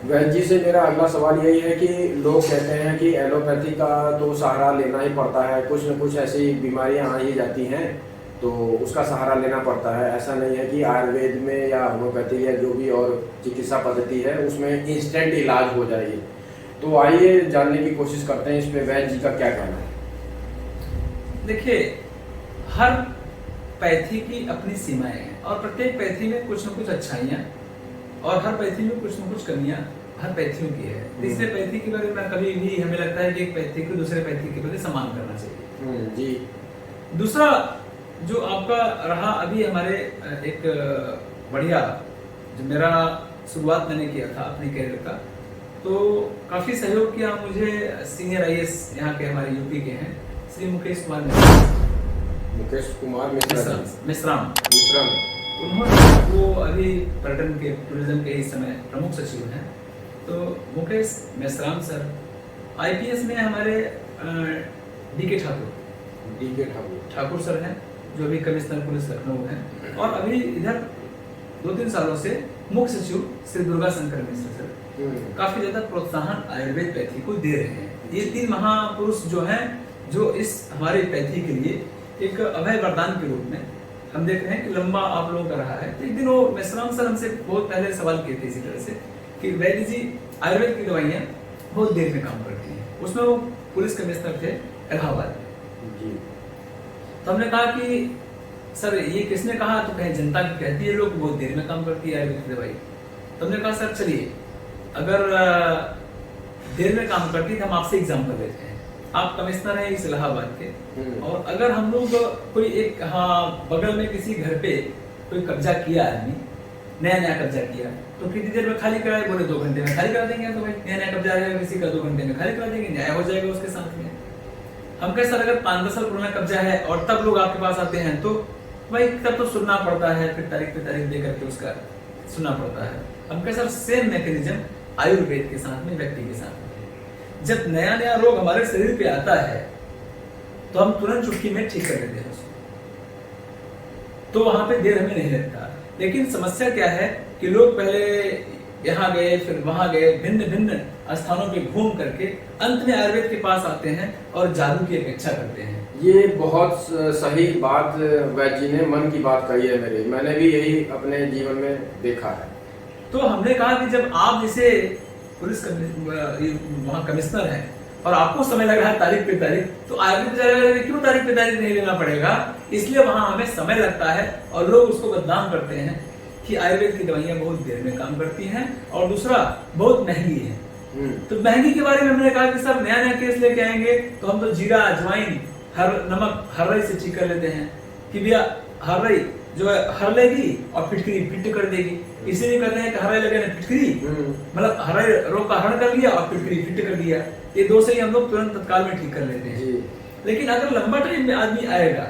वैद्य जी से मेरा अगला सवाल यही है कि लोग कहते हैं कि एलोपैथी का तो सहारा लेना ही पड़ता है, कुछ न कुछ ऐसी बीमारियां आ ही जाती हैं तो उसका सहारा लेना पड़ता है। ऐसा नहीं है कि आयुर्वेद में या होम्योपैथी या जो भी और चिकित्सा पद्धति है उसमें इंस्टेंट इलाज हो जाएगी। तो आइए जानने की कोशिश करते हैं इस पे वैद्य जी का क्या कहना है। देखिए, हर पैथी की अपनी सीमाएं हैं और प्रत्येक पैथी में कुछ न कुछ अच्छाइयाँ और हर पैथी में कुछ न कुछ कमियां हर पैथियों की है। तीसरे पैथी के बारे में कभी भी हमें लगता है कि एक पैथी को दूसरे पैथी के प्रति समान करना चाहिए। जी। दूसरा जो आपका रहा अभी हमारे एक बढ़िया जो मेरा शुरुआत मैंने किया था अपने करियर का, तो काफी सहयोग किया मुझे सीनियर आईएएस यहाँ के हमारे यूपी के हैं श्री मुकेश कुमार मिश्राम। उन्होंने वो अभी पर्यटन के टूरिज्म के इस समय प्रमुख सचिव हैं। तो मुकेश मेश्राम सर आईपीएस में हमारे डीके ठाकुर सर हैं जो अभी कमिश्नर पुलिस लखनऊ हैं और अभी इधर 2-3 सालों से मुख्य सचिव श्री दुर्गा शंकर मिश्र सर काफी ज्यादा प्रोत्साहन आयुर्वेद पैथी को दे रहे हैं। ये 3 महापुरुष जो हैं जो इस हमारे पैथी के लिए एक अभय वरदान के रूप में हम देख रहे हैं कि लंबा आप लोगों का रहा है। तो एक दिन वो मेश्राम सर हमसे बहुत पहले सवाल किए थे इसी तरह से कि वैद्य जी आयुर्वेद की दवाइयाँ बहुत देर में काम करती हैं। उसमें वो पुलिस कमिश्नर थे इलाहाबाद में। तो हमने कहा कि सर ये किसने कहा? तो कहे जनता की कहती है लोग बहुत देर में काम करती है आयुर्वेद की दवाई। तो हमने कहा सर चलिए अगर देर में काम करती है तो हम आपसे एग्जाम्पल लेते हैं। आप कमिश्नर हैं इस इलाहाबाद के और अगर हम लोग कोई एक बगल में किसी घर पे कोई कब्जा किया आदमी नया कब्जा किया तो कितनी देर में खाली कराए? बोले 2 घंटे में खाली करा देंगे। तो भाई नया कब्जा आएगा किसी का 2 घंटे में खाली करा देंगे, न्याय हो जाएगा उसके साथ में। हम कहे सर अगर 5-10 साल पुराना कब्जा है और तब लोग आपके पास आते हैं तो भाई तब तो सुनना पड़ता है, फिर तारीख पे तारीख दे करके उसका सुनना पड़ता है। हम कहे सर सेम मैकेनिज्म आयुर्वेद के साथ में व्यक्ति के साथ में। जब नया रोग हमारे शरीर पे आता है तो हम तुरंत चुटकी में ठीक कर लेते हैं उसको, तो वहां पे देर हमें नहीं लगता। लेकिन समस्या क्या है कि लोग पहले यहाँ गए फिर वहां गए, भिन्न स्थानों पे घूम करके अंत में आयुर्वेद के पास आते हैं और जादू की अपेक्षा करते हैं। ये बहुत सही बात वैद्य जी ने मन की बात कही है मेरी, मैंने भी यही अपने जीवन में देखा है। तो हमने कहा कि जब आप जिसे पुलिस वहाँ कमिश्नर हैं और आपको समय लग रहा है तारीख पे तारीख, तो आयुर्वेद क्यों तारीख पे तारीख नहीं लेना पड़ेगा? इसलिए वहां हमें समय लगता है और लोग उसको बदनाम करते हैं कि आयुर्वेद की दवाइयां बहुत देर में काम करती हैं और दूसरा बहुत महंगी है। तो महंगी के बारे में हमने कहा कि सर नया केस लेके आएंगे तो हम तो जीरा अजवाइन नमक हर्रई से ठीक कर लेते हैं कि भैया हर्रई जो है हर लेगी और फिटकरी फिट कर देगी। इसीलिए कहते हैं कि हराई लगे ना फिटकरी, मतलब हराई रोग का हरण कर लिया और फिटकरी फिट कर दिया। ये 2 से ही हम लोग तुरंत तत्काल में ठीक कर लेते हैं। लेकिन अगर लंबा टाइम में आदमी आएगा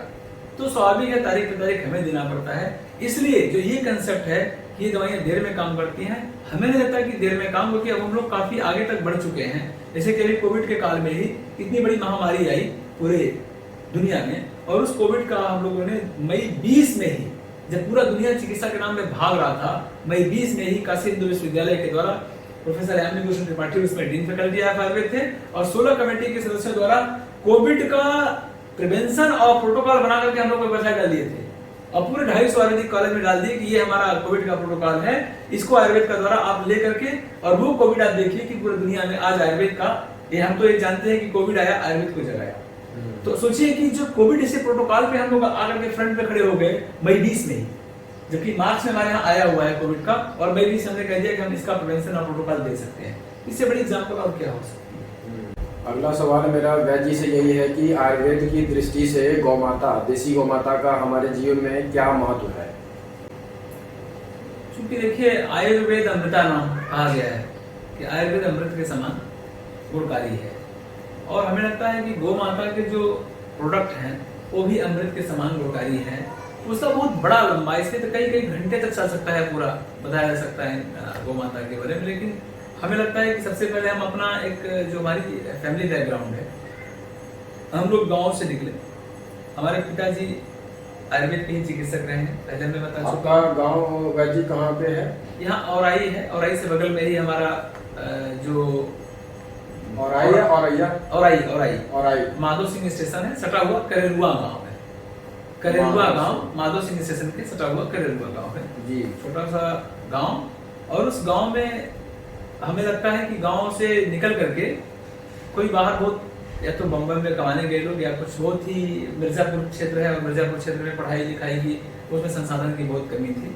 तो स्वाभाविक है तारीख पे तारीख हमें देना पड़ता है। इसलिए जो ये कंसेप्ट है कि ये दवाइयां देर में काम करती हैं, हमें नहीं लगता कि देर में काम होगी। अब हम लोग काफी आगे तक बढ़ चुके हैं। जैसे कि अभी कोविड के काल में ही इतनी बड़ी महामारी आई पूरे दुनिया में और उस कोविड का हम लोगों ने मई 20 में ही, जब पूरा दुनिया चिकित्सा के नाम में भाग रहा था, मई 20 में ही काशी हिंदू विश्वविद्यालय के द्वारा प्रोफेसर यामिनी भूषण त्रिपाठी उसमें डीन फैकल्टी ऑफ आयुर्वेद थे और 16 कमेटी के सदस्यों द्वारा कोविड का प्रिवेंशन और प्रोटोकॉल बना करके हम लोग को बचा डाल दिए थे और पूरे 250 आयुर्वेदिक कॉलेज में डाल दिए कि ये हमारा कोविड का प्रोटोकॉल है, इसको आयुर्वेद का द्वारा आप ले करके और वो कोविड आप देखिए कि पूरी दुनिया में आज आयुर्वेद का, ये हम तो ये जानते हैं कि कोविड आया आयुर्वेद को जगाया। तो सोचिए कि जो कोविड ऐसे प्रोटोकॉल पे हम लोग आकर के फ्रंट पे खड़े हो गए मई 20 में ही, जबकि मार्च में हमारे यहाँ आया हुआ है कोविड का और मई 20 हमने कह दिया कि हम इसका प्रिवेंशन और प्रोटोकॉल दे सकते हैं। इससे बड़ी एग्जांपल और क्या हो सकती है? अगला सवाल मेरा वैद्य जी से यही है कि आयुर्वेद की दृष्टि से गौमाता, देसी गौमाता का हमारे जीवन में क्या महत्व है? क्योंकि देखिए आयुर्वेद अमृता नाम कहा गया है कि आयुर्वेद अमृत के समान गुणकारी है और हमें लगता है कि गौ माता के जो प्रोडक्ट हैं वो भी अमृत के समान गुणकारी है। उसका बहुत बड़ा लंबा, इसके तो कई घंटे तक चल सकता है, पूरा बताया जा सकता है गौ माता के बारे में। लेकिन हमें लगता है कि सबसे पहले हम अपना एक जो हमारी फैमिली बैकग्राउंड है, हम लोग गांव से निकले, हमारे पिताजी आयुर्वेद के ही चिकित्सक रहे हैं, पहले मैं बता चुका। आपका गांव वैजी कहाँ पे है? यहाँ औराई है, औराई से बगल में ही हमारा जो औराई है, औरैया, औराई औराई औराई माधो सिंह स्टेशन है, सटा हुआ करेरुआ गांव है। करेरुआ गांव माधो सिंह स्टेशन के सटा हुआ करेरुआ गांव है जी। छोटा सा गांव, और उस गांव में हमें लगता है कि गांव से निकल करके कोई बाहर बहुत, या तो बम्बई में कमाने गए लोग, या कुछ बहुत ही मिर्जापुर क्षेत्र है, और मिर्जापुर क्षेत्र में पढ़ाई लिखाई की उसमें संसाधन की बहुत कमी थी,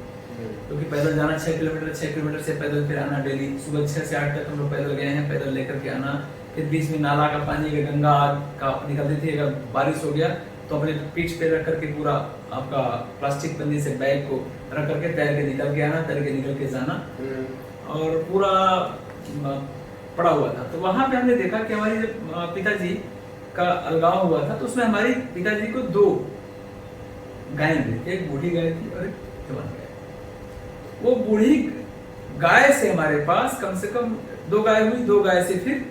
क्योंकि पैदल जाना 6 किलोमीटर से पैदल फिर आना डेली, सुबह 6 से 8 तक हम लोग पैदल गए हैं, पैदल लेकर के आना, फिर बीच में नाला का पानी, अगर गंगा का निकलती थी, अगर बारिश हो गया तो अपने पीठ पे रख करके पूरा आपका प्लास्टिक पन्नी से बैग को रख करके तैर के निकल के आना, तैर के निकल के जाना, और पूरा पड़ा हुआ था। तो वहां पे हमने देखा कि हमारे पिताजी का अलगाव हुआ था, तो उसमें हमारी पिताजी को 2 गाय थी, एक बूढ़ी गाय थी और एक जवान गाय। वो बूढ़ी गाय से हमारे पास कम से कम 2 गाय हुई, 2 गाय से फिर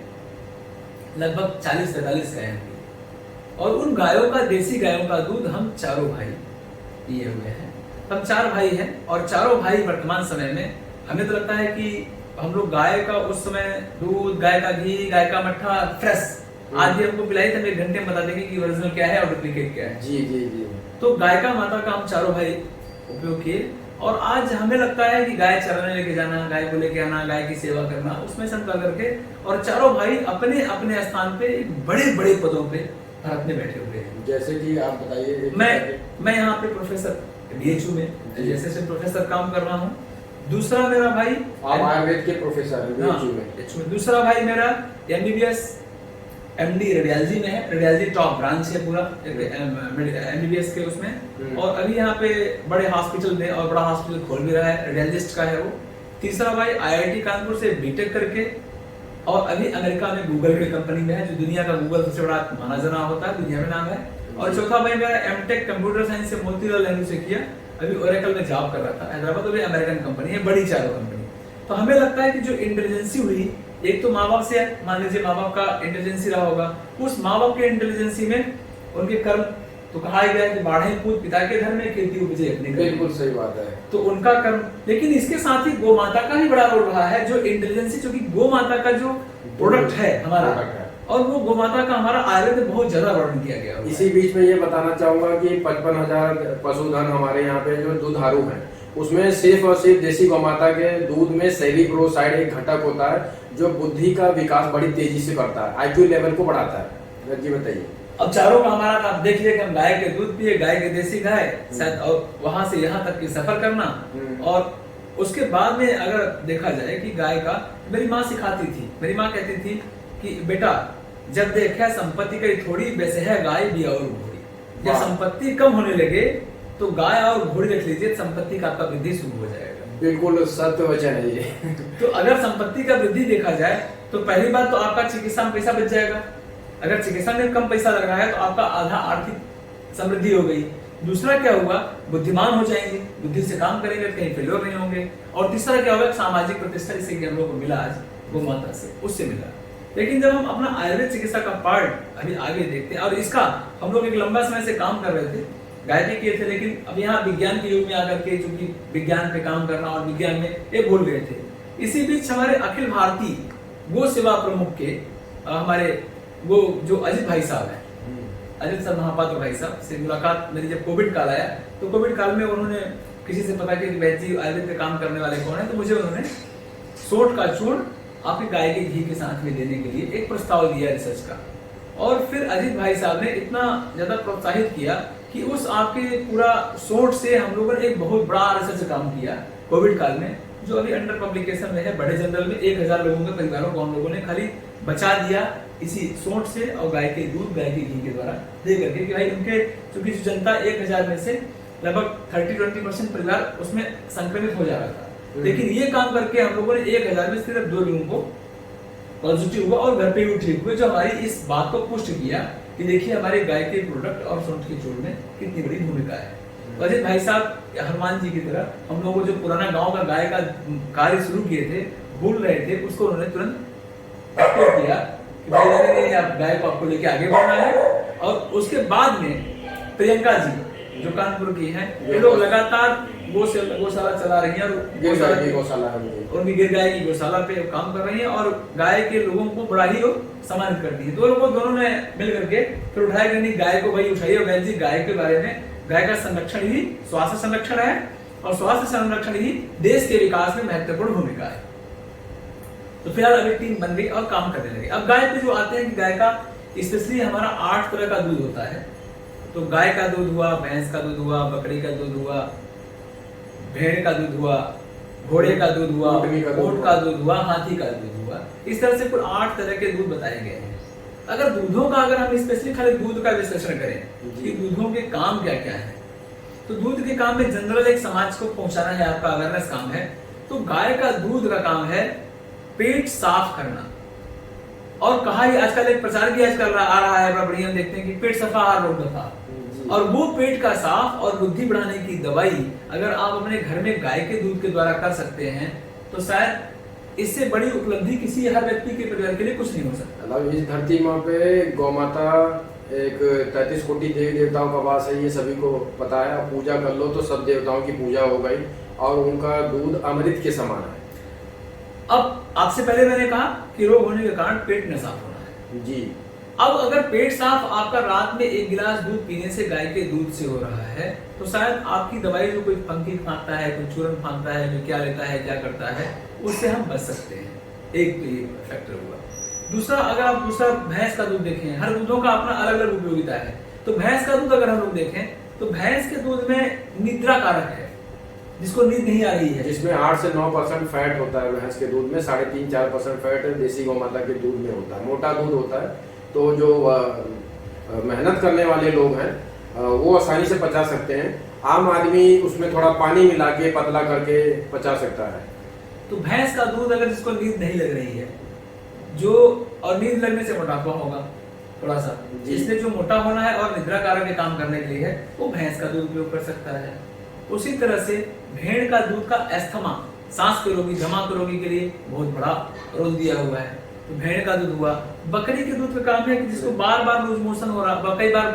लगभग 40-45 गायें हुई, और उन गायों का, देसी गायों का दूध हम चारों भाई पिए हुए हैं। हम 4 भाई हैं, और चारों भाई वर्तमान समय में हमें तो लगता है कि हम लोग गाय का उस समय दूध, गाय का घी, गाय का मट्ठा फ्रेश आज भी हमको पिलाई, तो हम 1 घंटे में बता देंगे कि ओरिजिनल क्या है और डुप्लीकेट क्या है। जी जी जी। तो गाय का माता का हम चारों भाई उपयोग किए, और आज हमें लगता है कि गाय चराने लेके जाना, गाय को लेके आना, गाय की सेवा करना, उसमें शंका करके, और चारों भाई अपने अपने स्थान पे बड़े बड़े पदों पे भारत में बैठे हुए हैं। जैसे कि आप बताइए। मैं यहाँ पे प्रोफेसर बीएचयू में जैसे प्रोफेसर काम कर रहा हूँ। दूसरा मेरा भाई, आप आयुर्वेद के प्रोफेसर हैं बीएचयू में। दूसरा भाई मेरा एमबीबीएस एमडी रेडियोलॉजी में है, रेडियोलॉजी टॉप ब्रांच है पूरा एमबीबीएस के उसमें, और अभी यहाँ पे बड़े हॉस्पिटल में, और बड़ा हॉस्पिटल खोल भी रहा है, रेडियोलॉजिस्ट का है वो। तीसरा भाई आईआईटी कानपुर से बीटेक करके, और अभी अमेरिका में गूगल की कंपनी में है, जो दुनिया का गूगल सबसे बड़ा माना जाना होता है, दुनिया में नाम है। और चौथा भाई मेरा एमटेक कंप्यूटर साइंस से मोतीलाल नेहरू से किया, अभी ओरेकल में जॉब कर रहा था हैदराबाद, तो भी अमेरिकन कंपनी है, बड़ी चारों कंपनी। तो हमें लगता है कि जो इंटेलिजेंसी हुई, एक तो माँ बाप से, मान लीजिए माँ बाप का इंटेलिजेंसी रहा होगा, उस माँ बाप के इंटेलिजेंसी में उनके कर्म, तो कहा गया है कि बाढ़े पूत पिता के घर में, खेती उपजे अपने। बिल्कुल सही बात है। तो उनका कर्म, लेकिन इसके साथ ही गौ माता का भी बड़ा रोल रहा है, जो इंटेलिजेंसी, जो कि गौ माता का जो प्रोडक्ट है हमारा, और वो गौ माता का हमारा आयुर्वेद में बहुत ज्यादा वर्णन किया गया है। इसी बीच में ये बताना चाहूंगा कि 55,000 पशुधन हमारे यहाँ पे जो दुधारू हैं, उसमें सिर्फ और सिर्फ देसी गौ माता के दूध में सेरिब्रोसाइड एक घटक होता है, जो बुद्धि का विकास बड़ी तेजी से करता है, आईक्यू लेवल को बढ़ाता है। जी बताइए। अब चारों का हमारा आप देख लिया कि हम गाय के दूध पिए, गाय के देसी गाय शायद, और वहां से यहाँ तक की सफर करना, और उसके बाद में अगर देखा जाए कि गाय का, मेरी माँ सिखाती थी, मेरी माँ कहती थी कि बेटा जब देखा संपत्ति कई थोड़ी, वैसे है गाय भी और घोड़ी, जब संपत्ति कम होने लगे तो गाय और घोड़ी रख लीजिए, संपत्ति का आपका वृद्धि शुरू हो जाएगा। बिल्कुल सत्य वचन है ये। तो अगर संपत्ति का वृद्धि देखा जाए तो पहली बात तो आपका चिकित्सा में पैसा बच जाएगा, अगर चिकित्सा में कम पैसा लग रहा है तो आपका आधा आर्थिक समृद्धि हो गई। दूसरा क्या हुआ, बुद्धिमान हो जाएंगे, बुद्धि से काम करेंगे, कहीं फेल्योर नहीं होंगे। और तीसरा क्या होगा, सामाजिक प्रतिष्ठा, जिससे कि हम लोग को मिला आज गौ माता से, उससे मिला। लेकिन जब हम अपना आयुर्वेद चिकित्सा का पार्ट अभी आगे देखते हैं, और इसका हम लोग एक लंबा समय से काम कर रहे थे, गाय भी किए थे, लेकिन अब यहाँ विज्ञान के युग में आकर के, चूंकि विज्ञान पे काम करना और विज्ञान में ये भूल गए थे। इसी बीच हमारे अखिल भारतीय गो सेवा प्रमुख के हमारे वो जो अजित भाई साहब हैं, अजित सर महापात्र भाई साहब से मुलाकात मेरी जब कोविड काल आया, तो कोविड काल में उन्होंने किसी से पता किया कि वैद्य जी आयुर्वेद पे काम करने वाले कौन है, तो मुझे उन्होंने सोंठ का चूर्ण आपके गाय के घी के साथ में देने के लिए एक प्रस्ताव दिया रिसर्च का। और फिर अजित भाई साहब ने इतना ज्यादा प्रोत्साहित किया कि उस आपके पूरा सोंठ से हम लोगों ने एक बहुत बड़ा रिसर्च काम किया कोविड काल में, जो अभी अंडर पब्लिकेशन में है। बड़े जनरल में 1000 लोगों के परिवारों को हम लोगों ने खाली बचा दिया इसी सोंठ से और गाय के दूध, गाय के घी के द्वारा दे करके, कि भाई उनके चूंकि जनता 1000 में से लगभग 30-20% परिवार उसमें संक्रमित हो जा रहा था। लेकिन ये काम करके हम लोगों ने 1000 में सिर्फ 2 लोगों को पॉजिटिव हुआ और घर पे ही ठीक हुए, जो हमारी इस बात को पुष्ट किया कि देखिए हमारे गाय के प्रोडक्ट और सोंठ के चूर्ण में कितनी बड़ी भूमिका है। अजित भाई साहब हनुमान जी की तरह हम लोगों को जो पुराना गांव का गाय का कार्य शुरू किए थे, भूल रहे थे, उसको उन्होंने तुरंत एक्टिव किया कि भाई आप गाय को आपको लेके आगे बढ़ना है। और उसके बाद में प्रियंका जी जो कानपुर की हैं, ये लोग लगातार गौशाला चला रही हैं और उनकी गिर गाय की गौशाला पे काम कर रही हैं और गाय के लोगों को बड़ा ही वो सम्मानित करती है। दोनों ने मिल करके फिर उठाया कि नहीं, गाय को भाई उठाइए और बहन जी गाय के बारे में, गाय का संरक्षण ही स्वास्थ्य संरक्षण है और स्वास्थ्य संरक्षण ही देश के विकास में महत्वपूर्ण भूमिका है। तो फिलहाल अभी टीम बन गई और काम करने लगी। अब गाय पे जो आते हैं कि गाय का स्पेशली हमारा 8 तरह का दूध होता है। तो गाय का दूध हुआ, भैंस का दूध हुआ, बकरी का दूध हुआ, भेड़ का दूध हुआ, घोड़े का दूध हुआ, ऊंट का दूध हुआ, हाथी का दूध हुआ। इस तरह से कुल 8 तरह के दूध बताए गए हैं। अगर दूधों का अगर हम स्पेशली खाली दूध का विश्लेषण करें कि दूधों के काम क्या क्या है, तो दूध के काम में जनरल एक समाज को पहुंचाना है, आपका अवेयरनेस काम है। तो गाय का दूध का काम है पेट साफ करना। और कहा ही आजकल एक प्रचार भी आजकल आ रहा है, बड़ा बढ़िया देखते हैं कि पेट सफा हर रोग दफा। और वो पेट का साफ और बुद्धि बढ़ाने की दवाई अगर आप अपने घर में गाय के दूध के द्वारा कर सकते हैं तो शायद इससे बड़ी उपलब्धि किसी हर व्यक्ति के परिवार के लिए कुछ नहीं हो सकता। इस धरती माँ पे गौ माता एक 33 कोटि देवी देवताओं का वास है, ये सभी को पता है। पूजा कर लो तो सब देवताओं की पूजा हो गई और उनका दूध अमृत के समान है। अब आपसे पहले मैंने कहा कि रोग होने के कारण पेट न साफ होना है जी। अब अगर पेट साफ आपका रात में 1 गिलास दूध पीने से गाय के दूध से हो रहा है तो शायद आपकी दवाई जो कोई फंकी फाँकता है, कोई चूरन फाँकता है, जो क्या लेता है, क्या करता है, उससे हम बच सकते हैं। एक तो ये फैक्टर हुआ। दूसरा, अगर आप भैंस का दूध देखें, हर दूधों का अपना अलग अलग उपयोगिता है। तो भैंस का दूध अगर हम लोग देखें तो भैंस के दूध में निद्रा कारक है, जिसको नींद नहीं आ रही है, जिसमें 8 से 9% फैट होता है भैंस के दूध में, 3.5-4% फैट देसी गौ माता के दूध में होता है। मोटा दूध होता है तो जो मेहनत करने वाले लोग हैं वो आसानी से पचा सकते हैं। आम आदमी उसमें थोड़ा पानी मिला के पतला करके पचा सकता है। तो भैंस का दूध अगर जिसको नींद नहीं लग रही है, जो और नींद लगने से मोटापा होगा थोड़ा सा, जिसने जो मोटा होना है और निद्रा कारक के काम करने के लिए है, वो भैंस का दूध उपयोग कर सकता है। उसी तरह से भेड़ का दूध का एस्थमा, सांस के रोगी, दमा के रोगी के लिए बहुत बड़ा रोल दिया हुआ है। तो भेड़ का दूध हुआ। बकरी के दूध का काम है कि जिसको बार बार लूज मोशन हो रहा, कई बार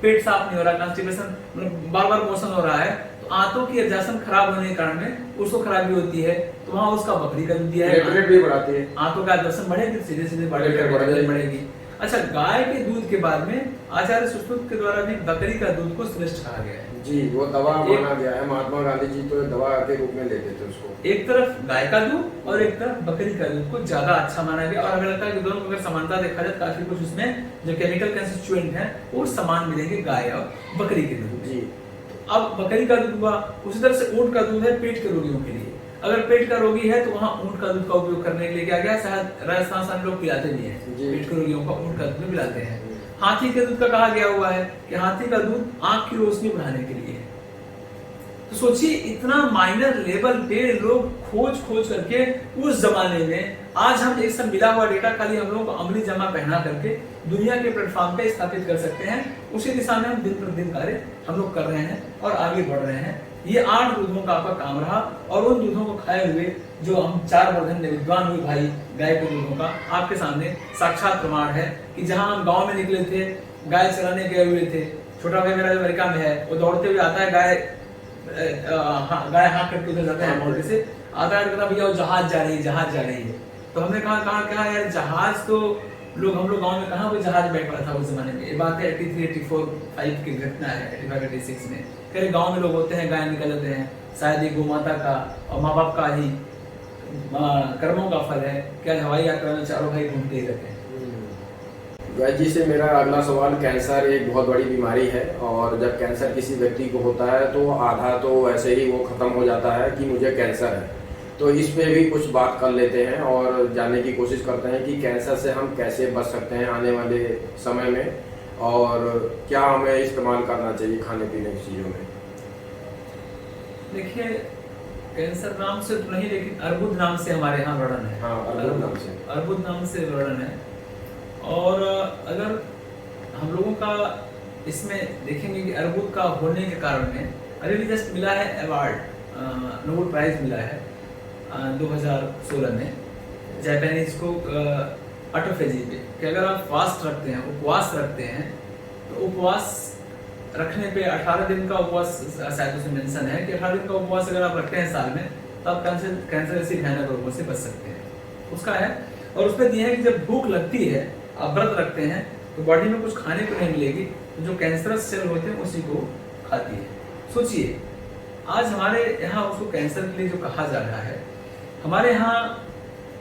पेट साफ नहीं हो रहा, कॉन्स्टिपेशन, मतलब बार बार मोशन हो रहा है, तो आंतों की एडजस्टमेंट खराब होने के कारण में उसको खराबी होती है, तो वहाँ उसका बकरी का दूध दिया है। प्लेटलेट भी बढ़ाती है, आंतों का एडजस्टमेंट बढ़ेगी, सीधे सीधे बढ़ेगी। अच्छा, गाय के दूध के बाद में आचार्य सुश्रुत के द्वारा भी बकरी का दूध को श्रेष्ठ कहा गया है जी। वो दवा माना गया है। महात्मा गांधी जी तो दवा के रूप में लेते थे उसको। एक तरफ गाय का दूध और एक तरफ बकरी का दूध को ज्यादा अच्छा माना गया। और हमें लगता है कि दोनों को अगर समानता देखा जाए, काफी कुछ उसमें जो केमिकल कंस्टिट्यूएंट है वो समान मिलेंगे गाय और बकरी के दूध जी। अब बकरी का दूध हुआ। उसी तरह से ऊंट का दूध है पेट के रोगियों के लिए। अगर पेट का रोगी है तो वहाँ ऊंट का दूध का उपयोग करने के लिए क्या गया, शायद राजस्थान से लोग पिलाते भी हैं, पेट के रोगियों का ऊंट का दूध पिलाते हैं। हाथी के दूध का कहा गया हुआ है कि हाथी का दूध आंख की रोशनी बढ़ाने के लिए है। तो सोचिए, इतना माइनर लेवल पे लोग खोज करके उस जमाने में, आज हम एक सब मिला हुआ डेटा खाली हम लोग अमली जमा पहना करके दुनिया के प्लेटफॉर्म पे स्थापित कर सकते हैं। उसी दिशा में हम दिन प्रतिदिन कार्य हम लोग कर रहे हैं और आगे बढ़ रहे हैं। ये 8 दूधों का आपका काम रहा और उन दूधों को खाए हुए जो हम 4 वर्धन विद्वान हुए भाई गाय के दूधों का आपके सामने साक्षात प्रमाण है कि जहां हम गांव में निकले थे, गाय चराने गए हुए थे। छोटा भाई मेरा जो अमेरिका में है, वो दौड़ते हुए आता है, गाय हाँ करके उधर जाता है, मोड़ से आता है, कहता भैया वो जहाज जा रही है। तो हमने कहा क्या यार, जहाज तो हम लोग गांव में कहाँ कोई जहाज बैठ पड़ा था उस जमाने में। ये बात है 83-84-85 की घटना है, 85-86 में। कई गांव में लोग होते हैं, गाय निकल जाते हैं, शायद ये गौ माता का और माँ बाप का ही कर्मों का फल है। क्या हवाई यात्रा में चारों भाई घूमते ही रहते हैं। गाय जी से मेरा अगला सवाल, कैंसर एक बहुत बड़ी बीमारी है और जब कैंसर किसी व्यक्ति को होता है तो आधा तो ऐसे ही वो खत्म हो जाता है कि मुझे कैंसर है। तो इस पे भी कुछ बात कर लेते हैं और जानने की कोशिश करते हैं कि कैंसर से हम कैसे बच सकते हैं आने वाले समय में और क्या हमें इस्तेमाल करना चाहिए खाने पीने की चीज़ों में। देखिए, कैंसर नाम से तो नहीं, लेकिन अर्बुद नाम से हमारे यहाँ वर्णन है। हाँ, अर्बुद नाम से वर्णन है। और अगर हम लोगों का इसमें देखेंगे कि अर्बुद का होने के कारण में अभी जस्ट मिला है अवार्ड, नोबेल प्राइज मिला है 2016 में जापानीज को ऑटोफेजी पे, कि अगर आप फास्ट रखते हैं, उपवास रखते हैं, तो उपवास रखने पे 18 दिन का उपवास शायद उसमें मेंशन है कि 18 दिन का उपवास अगर आप रखते हैं साल में तो आप कैंसर जैसी भयानक रोगों से बच सकते हैं, उसका है। और उसमें दिया है कि जब भूख लगती है, आप व्रत रखते हैं तो बॉडी में कुछ खाने को नहीं मिलेगी, तो जो कैंसरस सेल होते हैं उसी को खाती है। सोचिए आज हमारे यहाँ उसको कैंसर के लिए जो कहा जा रहा है, हमारे यहाँ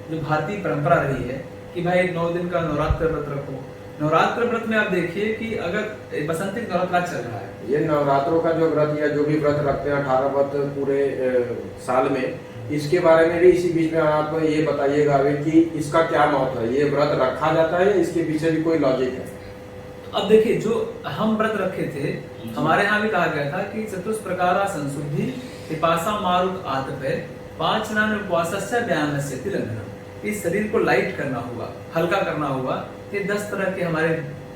जो भारतीय परंपरा रही है कि भाई 9 दिन का नवरात्र व्रत रखो। नवरात्र व्रत में आप देखिए कि अगर बसंती नवरात्र चल रहा है, ये नवरात्रों का जो व्रत या जो भी व्रत रखते हैं 18 व्रत पूरे साल में, इसके बारे में भी इसी बीच में आप ये बताइएगा अभी कि इसका क्या महत्व है, ये व्रत रखा जाता है, इसके पीछे भी कोई लॉजिक है? अब देखिए जो हम व्रत रखे थे, हमारे यहाँ भी कहा गया था कि चतुष्प्रकारा संशुद्धि पिपासा मारुत आतपे पांचनान उपवासस्य व्यायामस्य तिलंघनम। इस शरीर को लाइट करना होगा, हल्का करना होगा। ये 10 तरह के हमारे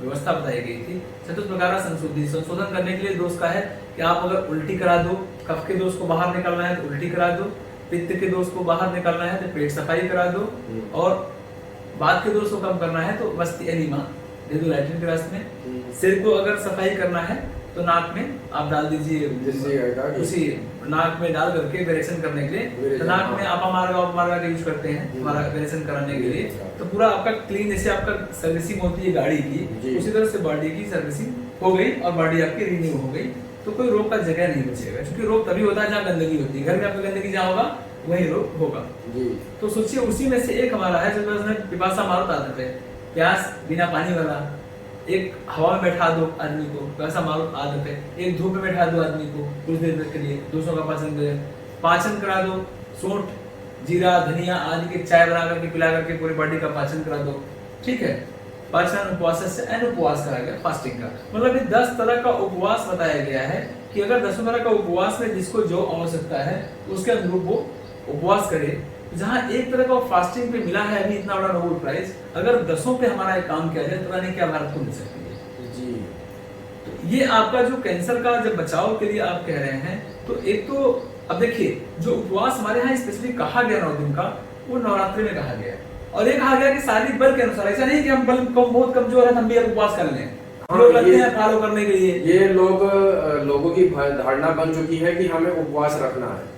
व्यवस्था बताई गई थी। चतुष्प्रकारा संशुद्धि, संशोधन करने के लिए दोष का है कि आप अगर उल्टी करा दो, कफ के दोष को बाहर निकालना है तो उल्टी करा दो, पित्त के दोष को बाहर निकालना है तो पेट सफाई करा दो, और वात के दोष को कम करना है तो वस्ती एनिमा दे दो लैट्रिन के रास्ते में। सिर को अगर सफाई करना है तो नाक में आप डाल दीजिए, उसी नाक में डाल करके वेरिएशन करने के लिए, तो नाक में अपमार्गा उपमार्गा का यूज करते हैं हमारा वेरिएशन कराने के लिए। तो पूरा आपका क्लीन, जैसे आपका सर्विसिंग होती है गाड़ी की, उसी तरह से बॉडी की सर्विसिंग हो गई और बॉडी आपकी रिन्यू हो गई, तो कोई रोग का जगह नहीं बचेगा। क्योंकि रोग तभी होता है जहाँ गंदगी होती है, घर में आपकी गंदगी जहाँ होगा वही रोग होगा। तो सोचिए उसी में से एक हमारा है जो पिपासा मारुत आदत है, प्यास बिना पानी वाला। एक हवा में बैठा दो आदमी को, वैसा मारुत आदत है। एक धूप में बैठा दो आदमी को कुछ देर के लिए, दूसरों का पाचन करा दो। सूंठ, जीरा, धनिया आदि के चाय बना करके पिला करके पूरी बॉडी का पाचन करा दो, ठीक है। पाचन उपवास से उपवास करा गया, फास्टिंग का मतलब ये 10 तरह का उपवास बताया गया है कि अगर 10 तरह का उपवास में जिसको जो आवश्यकता है उसके अनुरूप वो उपवास करे। जहाँ एक तरह का फास्टिंग पे मिला है अभी इतना बड़ा नोबेल प्राइज, अगर 10 पे हमारा एक काम किया जाए तो पता नहीं क्या भारत को मिल सकती है जी। तो ये आपका जो कैंसर का जब बचाव के लिए आप कह रहे हैं, तो एक तो अब देखिए जो उपवास हमारे यहाँ स्पेशली कहा गया 9 दिन का, वो नवरात्रि में कहा गया, और ये कहा गया कि शारीरिक बल के अनुसार। ऐसा नहीं कि हम बल बहुत कमजोर है हम भी उपवास कर लें, लोग लगते हैं फॉलो करने के लिए। ये लोगों की धारणा बन चुकी है कि हमें उपवास रखना है,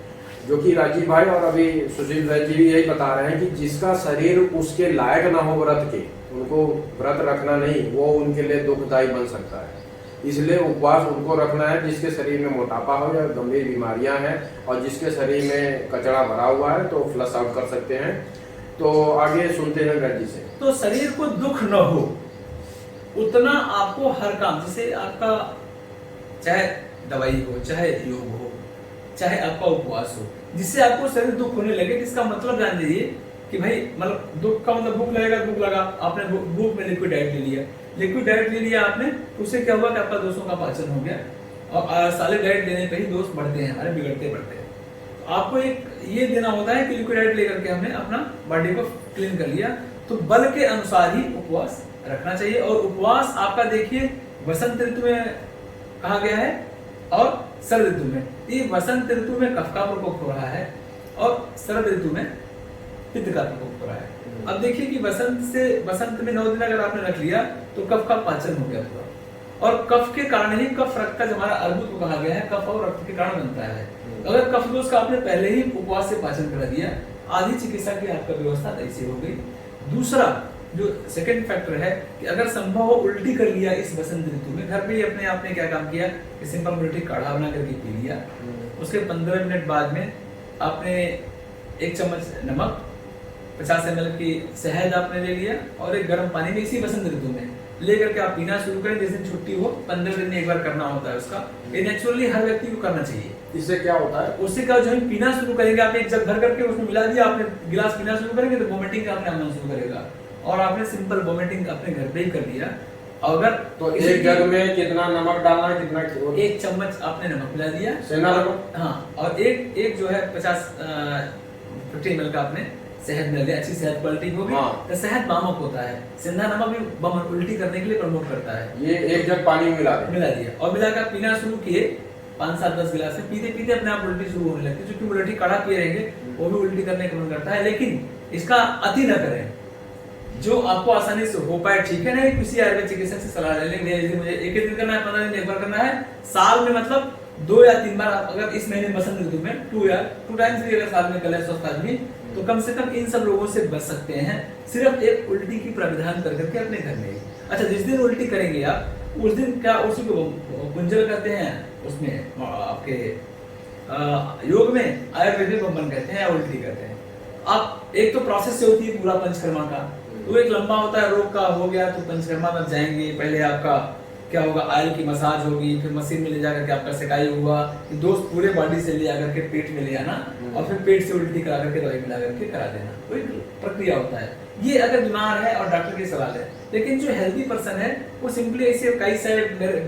जो कि राजीव भाई और अभी सुशील भाई जी भी यही बता रहे हैं कि जिसका शरीर उसके लायक ना हो व्रत के, उनको व्रत रखना नहीं, वो उनके लिए दुखदायी बन सकता है। इसलिए उपवास उनको रखना है जिसके शरीर में मोटापा हो या गंभीर बीमारियां हैं, और जिसके शरीर में कचरा भरा हुआ है तो फ्लश आउट कर सकते हैं। तो आगे सुनते हैं गर्जी से। तो शरीर को दुख न हो उतना आपको हर काम, जैसे आपका चाहे दवाई हो, चाहे योग हो, चाहे आपका उपवास हो, जिससे आपको शरीर दुख होने लगे, इसका मतलब जान लीजिए कि भाई मतलब दुख का मतलब भूख लगेगा, भूख लगा, आपने भूख में लिक्विड डाइट ले लिया, लिक्विड डाइट ले लिया आपने, उससे क्या हुआ कि आपका दोषों का पाचन हो गया, और सॉलिड डाइट लेने पे ही दोष बढ़ते हैं हमारे, बिगड़ते बढ़ते हैं। तो आपको एक ये देना होता है कि लिक्विड डाइट लेकर के हमने अपना बॉडी को क्लीन कर लिया, तो बल के अनुसार ही उपवास रखना चाहिए। और उपवास आपका देखिए वसंत ऋतु में कहा गया है और शरद ऋतु में। ये वसंत ऋतु में कफ का प्रकोप हो रहा है और शरद ऋतु में पित्त का प्रकोप हो रहा है। अब देखिए कि वसंत में 9 दिन अगर आपने रख लिया तो कफ का पाचन हो गया पूरा, और कफ के कारण ही कफ रक्त का हमारा अर्बुद को कहा गया है, कफ और रक्त के कारण बनता है। अगर कफ दोष का आपने पहले ही उपवास से पाचन करा दिया, आधी चिकित्सा की आपका व्यवस्था ऐसी हो गई। दूसरा जो सेकंड फैक्टर है कि अगर संभव हो उल्टी कर लिया इस वसंत ऋतु में, घर पे ही अपने आपने क्या काम किया कि सिंपल उल्टी काढ़ा बना करके पी लिया, उसके 15 मिनट बाद में आपने 1 चम्मच नमक, 50 ml की शहद आपने ले लिया, और एक गर्म पानी में इसी वसंत ऋतु में लेकर के आप पीना शुरू करें। जिस दिन छुट्टी हो 15 दिन में एक बार करना होता है उसका, ये नेचुरली हर व्यक्ति को करना चाहिए। इससे क्या होता है? उससे क्या, जो हम पीना शुरू करेंगे, आपने एक जग भर करके उसमें मिला दिया, आपने गिलास पीना शुरू करेंगे तो वोमिटिंग का अपने आना शुरू करेगा, और आपने सिंपल वोमिटिंग अपने घर पे ही कर लिया। अगर तो एक जग में कितना नमक डालना है, कितना 1 चम्मच आपने नमक मिला दिया, सेंधा नमक, हाँ, और एक जो है 50 ml का आपने शहद मिला दिया, अच्छी शहद क्वालिटी होगी। तो शहद मामक होता है, सेंधा नमक भी उल्टी करने के लिए प्रमोट करता है। ये 1 जग पानी में मिला दिया और मिलाकर पीना शुरू किए, 5-7-10 गिलास से पीते पीते अपने आप उल्टी शुरू होने लगती है। क्योंकि उल्टी काढ़ा पिए रहेंगे वो भी उल्टी करने का मन करता है, लेकिन इसका अति न करें। जो आपको आसानी से हो पाए, ठीक है। नहीं किसी आयुर्वेद चिकित्सक से सलाह ले लेंगे, जैसे मुझे एक दिन करना है, 15 दिन एक बार करना है, साल में मतलब 2 या 3 बार, अगर इस महीने बसंत ऋतु में 2 टाइम्स भी अगर साल में कर ले स्वस्थ आदमी, तो कम से कम इन सब रोगों से बच सकते हैं, सिर्फ एक उल्टी की प्राविधान कर करके अपने घर में। अच्छा, जिस दिन उल्टी करेंगे आप, उस दिन क्या उसी को कुंजल कहते हैं, उसमें आपके योग में आयुर्वेदिक बंधन कहते हैं या उल्टी कहते हैं। आप एक तो प्रोसेस से होती है पूरा पंचकर्मा का, तो एक लंबा होता है, रोग का हो गया तो पंचकर्मा में जाएंगे, पहले आपका क्या होगा, आयल की मसाज होगी, फिर मशीन में ले जाकर के आपका सिकाई हुआ, दोस्त पूरे बॉडी से ले जाकर के पेट में ले आना, और फिर पेट से उल्टी करा करके दवाई मिला करके करा देना, तो एक प्रक्रिया होता है। ये अगर बीमार है और डॉक्टर की सलाह है। लेकिन जो हेल्दी पर्सन है वो सिंपली ऐसे कई सारे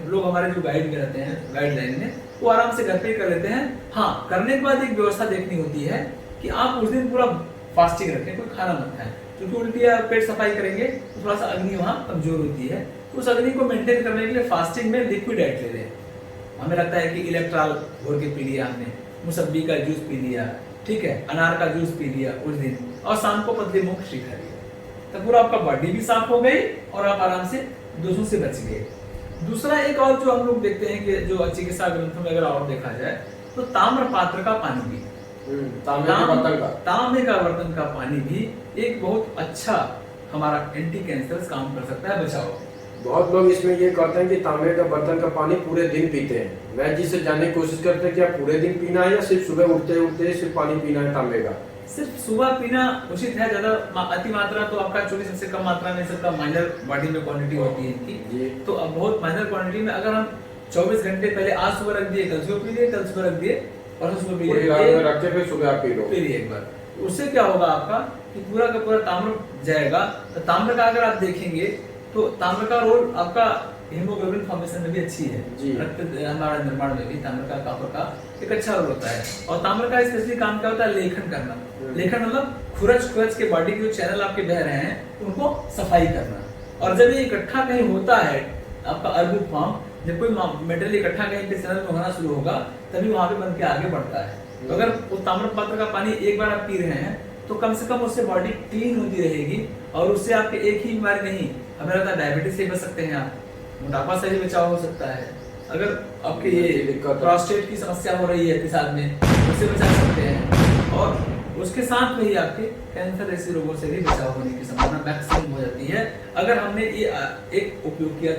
लोग हमारे जो गाइड में रहते हैं, गाइडलाइन में, वो आराम से घर पे कर लेते हैं। हाँ, करने के बाद एक व्यवस्था देखनी होती है कि आप उस दिन पूरा फास्टिंग रखें, कोई खाना मत खाएं, क्योंकि उल्टी या पेट सफाई करेंगे तो थोड़ा सा अग्नि वहाँ कमजोर होती है, तो उस अग्नि को मेंटेन करने के लिए फास्टिंग में लिक्विड डाइट ले लें। हमें लगता है कि इलेक्ट्रॉल घोल के पी लिया हमने, मुसब्बी का जूस पी लिया, ठीक है, अनार का जूस पी लिया उस दिन, और शाम को पतली मूंग खा लिया, तो पूरा आपका बॉडी भी साफ हो गई और आप आराम से दोषों से बच गए। दूसरा एक और जो हम लोग देखते हैं कि जो चिकित्सा ग्रंथों में अगर और देखा जाए तो ताम्र पात्र का पानी भी, तांबे का बर्तन का पानी भी एक बहुत अच्छा हमारा एंटी कैंसर काम कर सकता है, बचाओ। बहुत लोग इसमें ये कहते हैं कि तांबे का बर्तन का पानी पूरे दिन पीते हैं। मैं जिससे जानने की कोशिश करते हैं कि आप पूरे दिन पीना है या सिर्फ सुबह उठते उठते सिर्फ पानी पीना है तांबे का? सिर्फ सुबह पीना उचित है, ज्यादा अति मात्रा तो आपका 24 सबसे कम मात्रा में सबका माइनर बॉडी में क्वांटिटी होती है इनकी, तो अब बहुत माइनर क्वांटिटी में अगर हम 24 घंटे पहले आज सुबह रख दिए, कल सुबह पी लिए, कल सुबह रख दिए और सुबह पी लिए, रख के फिर सुबह आप पी लो, पी लिए एक बार, उससे क्या होगा आपका कि पूरा का पूरा ताम्र जाएगा। तो ताम्र का अगर आप देखेंगे तो ताम्र का रोल आपका हीमोग्लोबिन फॉर्मेशन में भी अच्छी है, रक्त हमारा निर्माण में भी ताम्र का, कॉपर का एक अच्छा रोल होता है। और ताम्र का स्पेशली काम क्या होता है, लेखन करना। लेखन मतलब खुरच के बॉडी के जो चैनल आपके बह रहे हैं उनको सफाई करना। और जब ये इकट्ठा कहीं होता है आपका अर्बुद फॉर्म, जब कोई मेटेरियल इकट्ठा कहीं पे चैनल में होना शुरू होगा तभी वहां पे बन के आगे बढ़ता है। तो अगर उस ताम्र पात्र का पानी एक बार आप पी रहे हैं तो कम से कम उससे बॉडी क्लीन होती रहेगी, और उससे आपके एक ही बीमारी नहीं, हमें लगता है डायबिटीज से बच सकते हैं आप, मोटापा से भी बचाव हो सकता है, अगर आपके ये प्रोस्टेट की समस्या हो रही है पेशाब में उससे बचा सकते हैं, और उसके साथ में ही आपके कैंसर जैसे रोगों से भी बचाव होने की संभावना मैक्सिमम हो जाती है अगर हमने ये एक उपयोग किया।